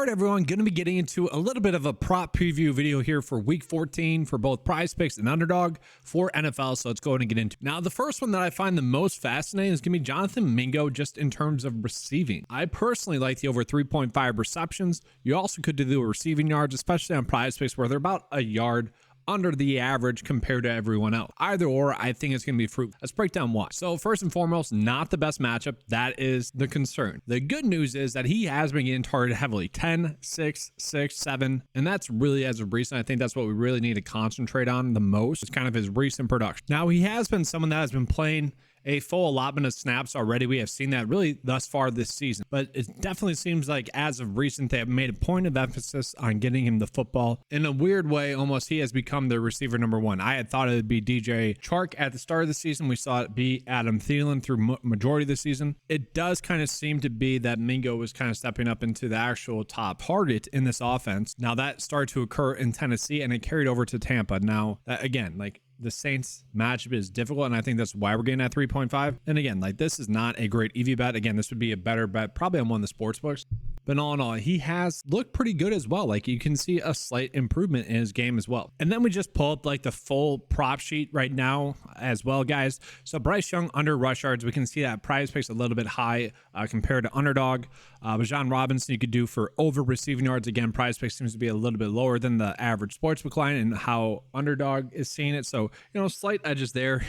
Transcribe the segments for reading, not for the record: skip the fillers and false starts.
All right, everyone, going to be getting into a little bit of a prop preview video here for week 14 for both PrizePicks and Underdog for NFL. So let's go ahead and get into it. Now, the first one that I find the most fascinating is going to be Jonathan Mingo, just in terms of receiving. I personally like the over 3.5 receptions. You also could do the receiving yards, especially on PrizePicks, where they're about a yard under the average compared to everyone else. Either or, I think it's going to be fruit. Let's break down why. So first and foremost, not the best matchup. That is the concern. The good news is that he has been getting targeted heavily. 10, 6, 6, 7. And that's really as of recent. I think that's what we really need to concentrate on the most. It's kind of his recent production. Now, he has been someone that has been playing a full allotment of snaps already. We have seen that really thus far this season, but it definitely seems like as of recent, they have made a point of emphasis on getting him the football. In a weird way, almost he has become the receiver number one. I had thought it would be DJ Chark at the start of the season. We saw it be Adam Thielen through majority of the season. It does kind of seem to be that Mingo was kind of stepping up into the actual top target in this offense. Now that started to occur in Tennessee and it carried over to Tampa. Now, again, like, the Saints matchup is difficult, and I think that's why we're getting at 3.5. And again, like, this is not a great EV bet. Again, this would be a better bet probably on one of the sports books. But all in all, he has looked pretty good as well. Like, you can see a slight improvement in his game as well. And then we just pull up like the full prop sheet right now as well, guys. So Bryce Young under rush yards, we can see that PrizePicks a little bit high compared to Underdog. Bijan Robinson you could do for over receiving yards. Again, PrizePicks seems to be a little bit lower than the average sportsbook line and how Underdog is seeing it. So, slight edges there.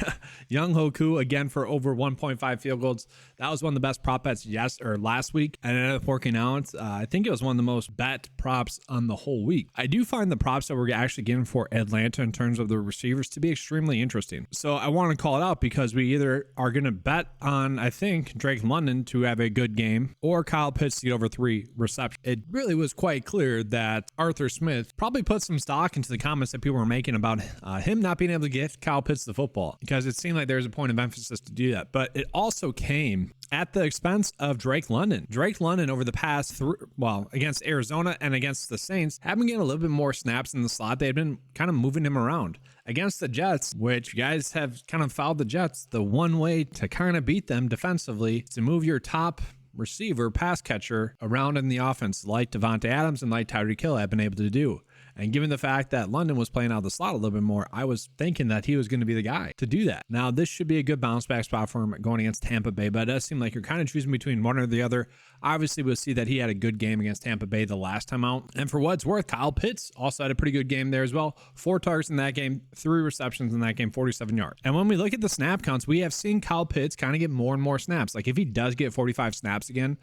Young Hoku again for over 1.5 field goals. That was one of the best prop bets last week, and it ended up working out. I think it was one of the most bet props on the whole week. I do find the props that we're actually getting for Atlanta in terms of the receivers to be extremely interesting. So I want to call it out because we either are going to bet on, I think, Drake London to have a good game or Kyle Pitts to get over 3 receptions. It really was quite clear that Arthur Smith probably put some stock into the comments that people were making about him not being able to get Kyle Pitts the football, because it seemed like there's a point of emphasis to do that. But it also came at the expense of Drake London. Drake London over the past against Arizona and against the Saints, have been getting a little bit more snaps in the slot. They've been kind of moving him around. Against the Jets, which you guys have kind of fouled the Jets, the one way to kind of beat them defensively is to move your top receiver, pass catcher around in the offense, like Devontae Adams and like Tyreek Hill have been able to do. And given the fact that London was playing out of the slot a little bit more, I was thinking that he was going to be the guy to do that. Now, this should be a good bounce back spot for him going against Tampa Bay, but it does seem like you're kind of choosing between one or the other. Obviously, we'll see that he had a good game against Tampa Bay the last time out. And for what it's worth, Kyle Pitts also had a pretty good game there as well. 4 targets in that game, 3 receptions in that game, 47 yards. And when we look at the snap counts, we have seen Kyle Pitts kind of get more and more snaps. Like, if he does get 75 snaps again,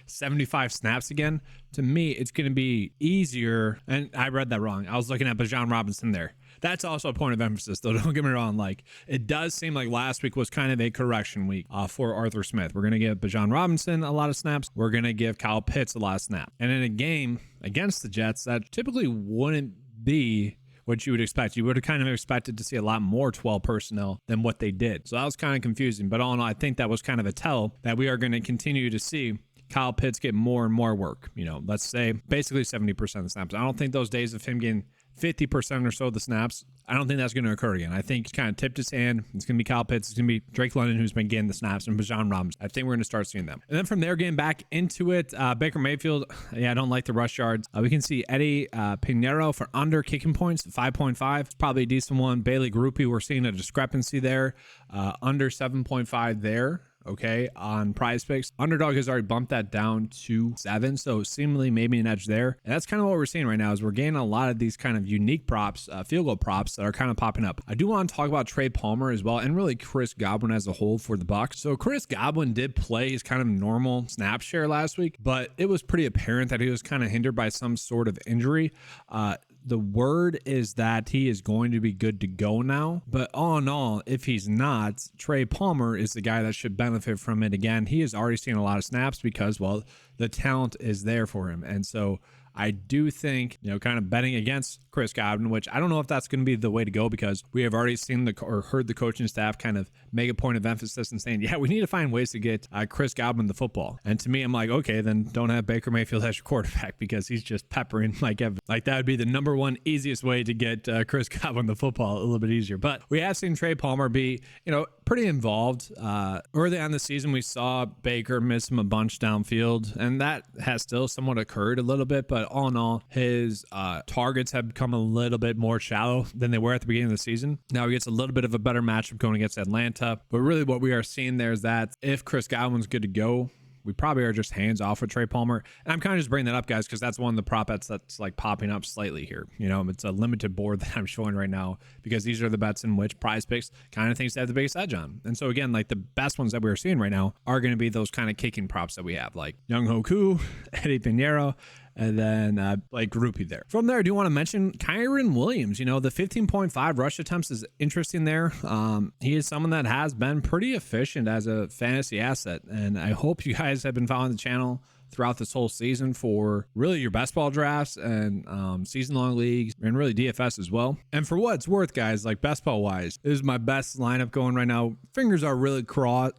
75 snaps again, to me, it's going to be easier. And I read that wrong. I was looking at Bijan Robinson there. That's also a point of emphasis, though. Don't get me wrong. Like, it does seem like last week was kind of a correction week for Arthur Smith. We're going to give Bijan Robinson a lot of snaps. We're going to give Kyle Pitts a lot of snaps. And in a game against the Jets, that typically wouldn't be what you would expect. You would have kind of expected to see a lot more 12 personnel than what they did. So that was kind of confusing. But all in all, I think that was kind of a tell that we are going to continue to see Kyle Pitts get more and more work. Let's say basically 70% of the snaps. I don't think those days of him getting 50% or so of the snaps, I don't think that's going to occur again. I think he's kind of tipped his hand. It's going to be Kyle Pitts. It's going to be Drake London, who's been getting the snaps, and Bijan Robinson. I think we're going to start seeing them. And then from there, getting back into it, Baker Mayfield, I don't like the rush yards. We can see Eddie Pinheiro for under kicking points, 5.5. It's probably a decent one. Bailey Groupie, we're seeing a discrepancy there, under 7.5 there. Okay, on PrizePicks. Underdog has already bumped that down to 7, so seemingly maybe an edge there. And that's kind of what we're seeing right now, is we're getting a lot of these kind of unique props, field goal props that are kind of popping up. I do want to talk about Trey Palmer as well, and really Chris Godwin as a whole for the Bucs. So Chris Godwin did play his kind of normal snap share last week, but it was pretty apparent that he was kind of hindered by some sort of injury. The word is that he is going to be good to go now. But all in all, if he's not, Trey Palmer is the guy that should benefit from it. Again, he has already seen a lot of snaps because, well, the talent is there for him. And so I do think, kind of betting against Chris Godwin, which I don't know if that's going to be the way to go, because we have already seen or heard the coaching staff kind of make a point of emphasis and saying, yeah, we need to find ways to get Chris Godwin the football. And to me, I'm like, okay, then don't have Baker Mayfield as your quarterback, because he's just peppering like that would be the number one easiest way to get Chris Godwin the football a little bit easier. But we have seen Trey Palmer be, pretty involved. Early on the season, we saw Baker miss him a bunch downfield, and that has still somewhat occurred a little bit, but all in all, his targets have become a little bit more shallow than they were at the beginning of the season. Now he gets a little bit of a better matchup going against Atlanta, but really what we are seeing there is that if Chris Godwin's good to go, we probably are just hands off with Trey Palmer. And I'm kind of just bringing that up, guys, because that's one of the prop bets that's like popping up slightly here. It's a limited board that I'm showing right now, because these are the bets in which PrizePicks kind of thinks they have the biggest edge on. And so again, like the best ones that we're seeing right now are going to be those kind of kicking props that we have, like Young Hoku, Eddie Pinheiro, and then like Groupie there. From there, I do want to mention Kyren Williams. The 15.5 rush attempts is interesting there. He is someone that has been pretty efficient as a fantasy asset, and I hope you guys have been following the channel throughout this whole season for really your best ball drafts and season-long leagues, and really DFS as well. And for what it's worth, guys, like best ball wise, this is my best lineup going right now. Fingers are really crossed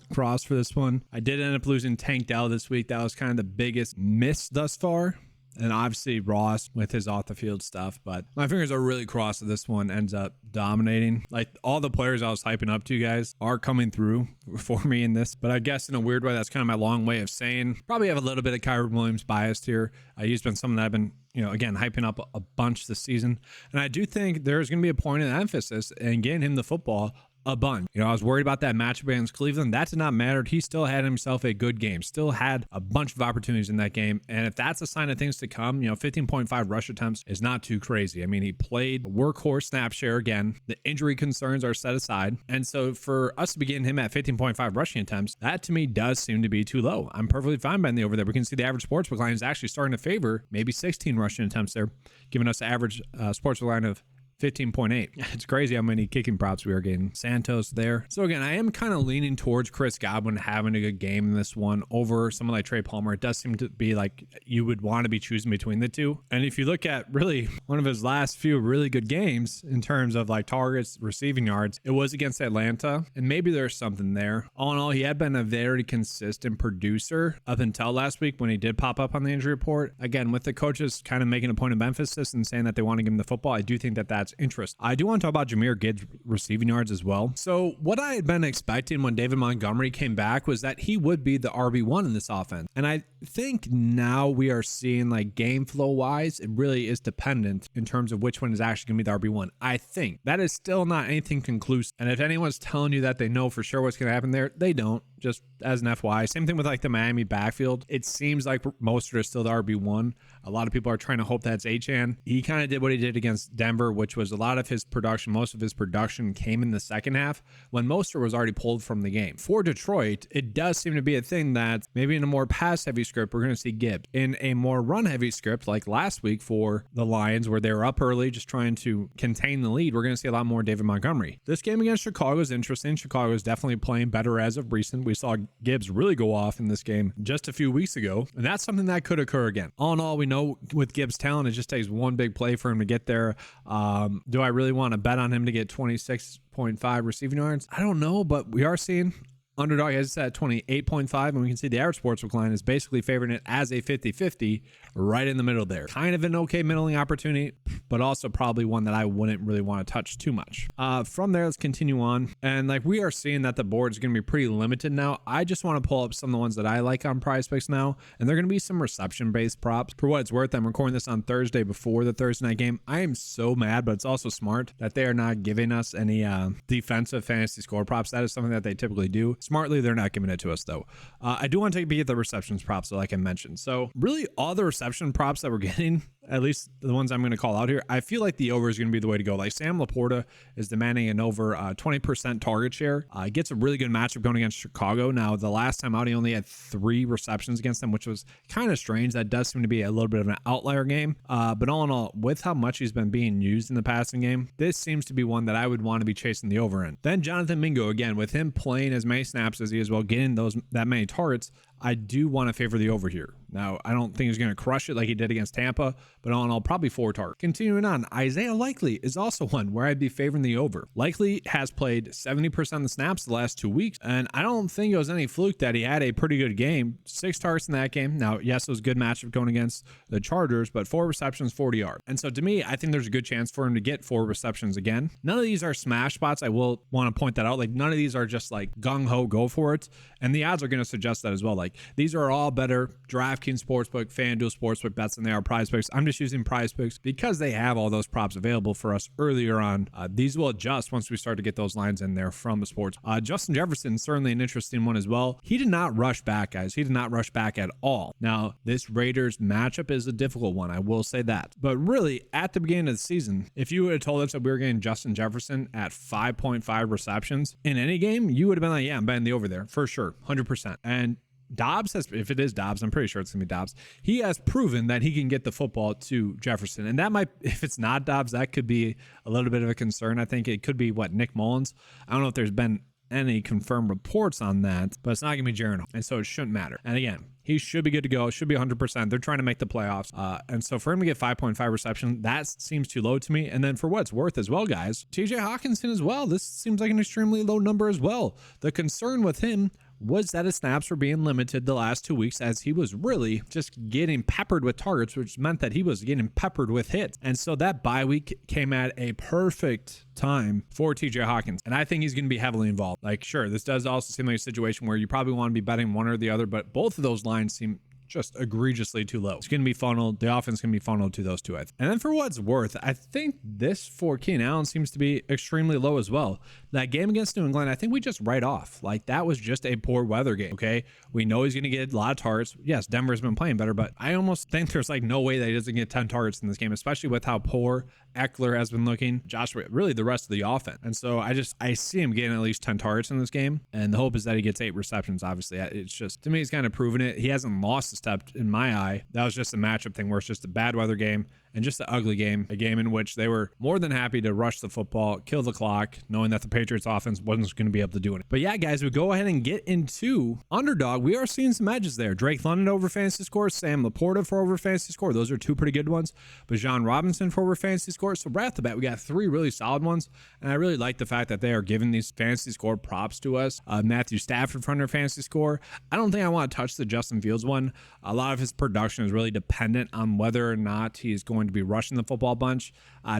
for this one. I did end up losing Tank Dell this week. That was kind of the biggest miss thus far. And obviously Ross with his off the field stuff, but my fingers are really crossed that this one ends up dominating. Like all the players I was hyping up to, guys, are coming through for me in this, but I guess in a weird way, that's kind of my long way of saying probably have a little bit of Kyren Williams biased here. He's been someone that I've been, again, hyping up a bunch this season. And I do think there's going to be a point of emphasis in getting him the football a bunch. I was worried about that matchup against Cleveland. That did not matter. He still had himself a good game, still had a bunch of opportunities in that game. And if that's a sign of things to come, 15.5 rush attempts is not too crazy. I mean, he played workhorse snap share again. The injury concerns are set aside. And so for us to begin him at 15.5 rushing attempts, that to me does seem to be too low. I'm perfectly fine bending over there. We can see the average sportsbook line is actually starting to favor maybe 16 rushing attempts there, giving us an average sportsbook line of 15.8. It's crazy how many kicking props we are getting. Santos there. So again, I am kind of leaning towards Chris Godwin having a good game in this one over someone like Trey Palmer. It does seem to be like you would want to be choosing between the two. And if you look at really one of his last few really good games in terms of like targets, receiving yards, it was against Atlanta. And maybe there's something there. All in all, he had been a very consistent producer up until last week when he did pop up on the injury report. Again, with the coaches kind of making a point of emphasis and saying that they want to give him the football, I do think that that's interest. I do want to talk about Jahmyr Gibbs receiving yards as well. So what I had been expecting when David Montgomery came back was that he would be the RB1 in this offense. And I think now we are seeing like game flow wise, it really is dependent in terms of which one is actually going to be the RB1. I think that is still not anything conclusive. And if anyone's telling you that they know for sure what's going to happen there, they don't. Just as an FYI. Same thing with like the Miami backfield. It seems like Mostert is still the RB1. A lot of people are trying to hope that's Achane. He kind of did what he did against Denver, which was a lot of his production, most of his production came in the second half when Mostert was already pulled from the game. For Detroit, it does seem to be a thing that maybe in a more pass-heavy script, we're going to see Gibbs. In a more run-heavy script, like last week for the Lions, where they were up early just trying to contain the lead, we're going to see a lot more David Montgomery. This game against Chicago is interesting. Chicago is definitely playing better as of recent. We saw Gibbs really go off in this game just a few weeks ago, and that's something that could occur again. All in all, we know with Gibbs' talent, it just takes one big play for him to get there. Do I really want to bet on him to get 26.5 receiving yards? I don't know, but we are seeing Underdog has it at 28.5, and we can see the average sportsbook line is basically favoring it as a 50-50 right in the middle there. Kind of an okay middling opportunity, but also probably one that I wouldn't really want to touch too much. From there, let's continue on. And like we are seeing that the board is going to be pretty limited now. I just want to pull up some of the ones that I like on PrizePicks now, and they're going to be some reception-based props. For what it's worth, I'm recording this on Thursday before the Thursday night game. I am so mad, but it's also smart that they are not giving us any defensive fantasy score props. That is something that they typically do. Smartly, they're not giving it to us, though. I do want to take a peek at the receptions props, like I mentioned. So really, all the reception props that we're getting, at least the ones I'm going to call out here, I feel like the over is going to be the way to go. Like Sam Laporta is demanding an over 20% target share. Gets a really good matchup going against Chicago. Now, the last time out, he only had 3 receptions against them, which was kind of strange. That does seem to be a little bit of an outlier game. But all in all, with how much he's been being used in the passing game, this seems to be one that I would want to be chasing the over in. Then Jonathan Mingo, again, with him playing as many snaps as he is while getting that many targets, I do want to favor the over here. Now, I don't think he's going to crush it like he did against Tampa, but all in all, probably 4 targets. Continuing on, Isaiah Likely is also one where I'd be favoring the over. Likely has played 70% of the snaps the last 2 weeks, and I don't think it was any fluke that he had a pretty good game. 6 targets in that game. Now, yes, it was a good matchup going against the Chargers, but 4 receptions, 40 yards. And so to me, I think there's a good chance for him to get 4 receptions again. None of these are smash spots. I will want to point that out. Like, none of these are just like gung-ho, go for it. And the odds are going to suggest that as well. Like, these are all better DraftKings Sportsbook, FanDuel Sportsbook bets than they are PrizePicks. I'm just using PrizePicks because they have all those props available for us earlier on. These will adjust once we start to get those lines in there from the sports. Justin Jefferson, certainly an interesting one as well. He did not rush back, guys. He did not rush back at all. Now, this Raiders matchup is a difficult one. I will say that. But really, at the beginning of the season, if you would have told us that we were getting Justin Jefferson at 5.5 receptions in any game, you would have been like, yeah, I'm betting the over there for sure, 100%. And Dobbs has, if it is Dobbs, I'm pretty sure it's gonna be Dobbs. He has proven that he can get the football to Jefferson, and that might, if it's not Dobbs, that could be a little bit of a concern. I think it could be Nick Mullins. I don't know if there's been any confirmed reports on that, but it's not gonna be Jaron, and so it shouldn't matter. And again, he should be good to go. Should be 100%. They're trying to make the playoffs. And so for him to get 5.5 reception, that seems too low to me. And then for what it's worth as well, guys, TJ Hawkinson as well. This seems like an extremely low number as well. The concern with him was that his snaps were being limited the last 2 weeks as he was really just getting peppered with targets, which meant that he was getting peppered with hits. And so that bye week came at a perfect time for TJ Hawkins. And I think he's going to be heavily involved. Like, sure, this does also seem like a situation where you probably want to be betting one or the other, but both of those lines seem just egregiously too low. It's going to be funneled. The offense can be funneled to those two. And then for what it's worth, I think this for Keenan Allen seems to be extremely low as well. That game against New England, I think we just write off. Like, that was just a poor weather game, okay? We know he's going to get a lot of targets. Yes, Denver's been playing better, but I almost think there's like no way that he doesn't get 10 targets in this game, especially with how poor Eckler has been looking, Joshua, really the rest of the offense. And so I see him getting at least 10 targets in this game. And the hope is that he gets 8 receptions, obviously. It's just, to me, he's kind of proven it. He hasn't lost a step in my eye. That was just a matchup thing where it's just a bad weather game and just an ugly game, a game in which they were more than happy to rush the football, kill the clock, knowing that the Patriots offense wasn't going to be able to do it. But yeah, guys, we go ahead and get into underdog. We are seeing some edges there. Drake London over fantasy score, Sam Laporta for over fantasy score. Those are 2 pretty good ones. Bijan Robinson for over fantasy score. So right off the bat, we got 3 really solid ones. And I really like the fact that they are giving these fantasy score props to us. Matthew Stafford for under fantasy score. I don't think I want to touch the Justin Fields one. A lot of his production is really dependent on whether or not he's going to be rushing the football bunch.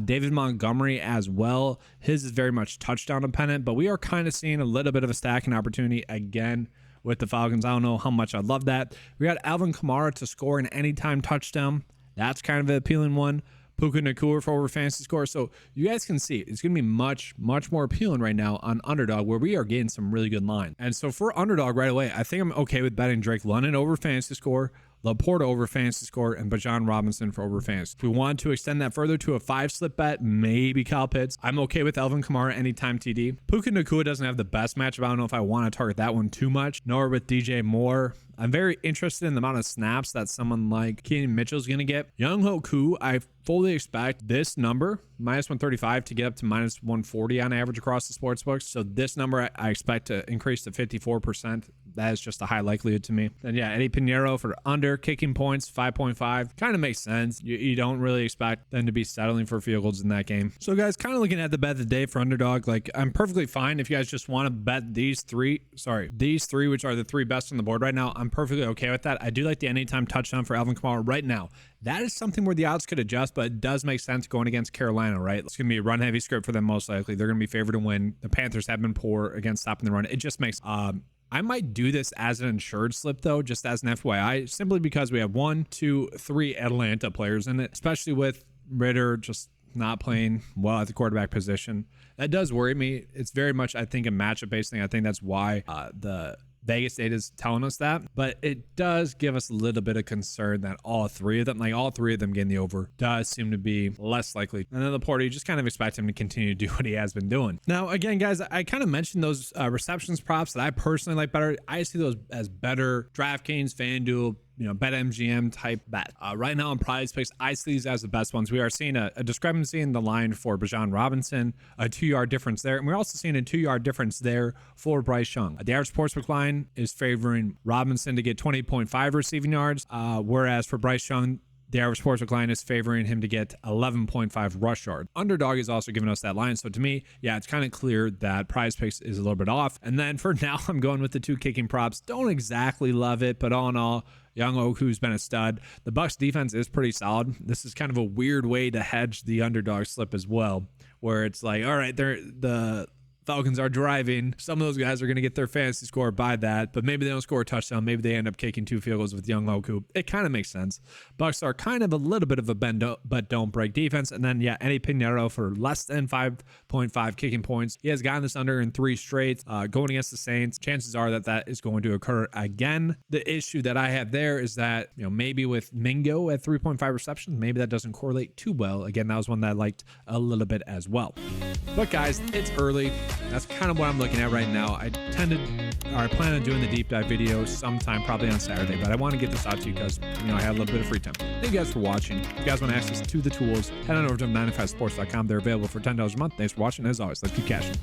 David Montgomery as well. His is very much touchdown dependent, but we are kind of seeing a little bit of a stacking opportunity again with the Falcons. I don't know how much I love that. We got Alvin Kamara to score an anytime touchdown. That's kind of an appealing one. Puka Nacua for over fantasy score. So you guys can see it's going to be much more appealing right now on underdog, where we are getting some really good lines. And so for underdog right away, I think I'm okay with betting Drake London over fantasy score, Laporta over fantasy score, and Bijan Robinson for over fantasy. If we want to extend that further to a 5-slip bet, maybe Kyle Pitts. I'm okay with Alvin Kamara anytime TD. Puka Nacua doesn't have the best matchup. I don't know if I want to target that one too much, nor with DJ Moore. I'm very interested in the amount of snaps that someone like Keenan Mitchell is going to get. Younghoe Koo, I fully expect this number, minus 135, to get up to minus 140 on average across the sports books. So this number I expect to increase to 54%. That is just a high likelihood to me. And yeah, Eddie Pinheiro for under kicking points, 5.5. Kind of makes sense. You don't really expect them to be settling for field goals in that game. So guys, kind of looking at the bet of the day for underdog, like I'm perfectly fine if you guys just want to bet these three, which are the 3 best on the board right now. I'm perfectly okay with that. I do like the anytime touchdown for Alvin Kamara right now. That is something where the odds could adjust, but it does make sense going against Carolina, right? It's going to be a run-heavy script for them most likely. They're going to be favored to win. The Panthers have been poor against stopping the run. It just makes... I might do this as an insured slip, though, just as an FYI, simply because we have 1, 2, 3 Atlanta players in it, especially with Ritter just not playing well at the quarterback position. That does worry me. It's very much, I think, a matchup-based thing. I think that's why the Vegas data is telling us that, but it does give us a little bit of concern that all 3 of them getting the over does seem to be less likely. And then Laporta, you just kind of expect him to continue to do what he has been doing. Now, again, guys, I kind of mentioned those receptions props that I personally like better. I see those as better DraftKings, FanDuel, BetMGM type bet. Right now on PrizePicks, I see these as the best ones. We are seeing a discrepancy in the line for Bijan Robinson, a 2-yard difference there. And we're also seeing a 2-yard difference there for Bryce Young. The average sportsbook line is favoring Robinson to get 20.5 receiving yards, whereas for Bryce Young, the average sportsbook line is favoring him to get 11.5 rush yards. Underdog is also giving us that line. So to me, yeah, it's kind of clear that PrizePicks is a little bit off. And then for now, I'm going with the 2 kicking props. Don't exactly love it, but all in all, Young Oku's been a stud. The Bucs defense is pretty solid. This is kind of a weird way to hedge the underdog slip as well, where it's like, all right, the Falcons are driving. Some of those guys are going to get their fantasy score by that, but maybe they don't score a touchdown. Maybe they end up kicking 2 field goals with Young Oku. It kind of makes sense. Bucs are kind of a little bit of a bend but don't break defense. And then, yeah, Eddie Pinheiro for less than 5.5 kicking points. He has gotten this under in 3 straight. Going against the Saints, chances are that is going to occur again. The issue that I have there is that, maybe with Mingo at 3.5 receptions, maybe that doesn't correlate too well. Again, that was one that I liked a little bit as well. But guys, it's early. That's kind of what I'm looking at right now. I plan on doing the deep dive video sometime, probably on Saturday, but I want to get this out to you because, I had a little bit of free time. Thank you guys for watching. If you guys want access to the tools, head on over to 95sports.com. They're available for $10 a month. Thanks for watching. As always, let's keep cashing.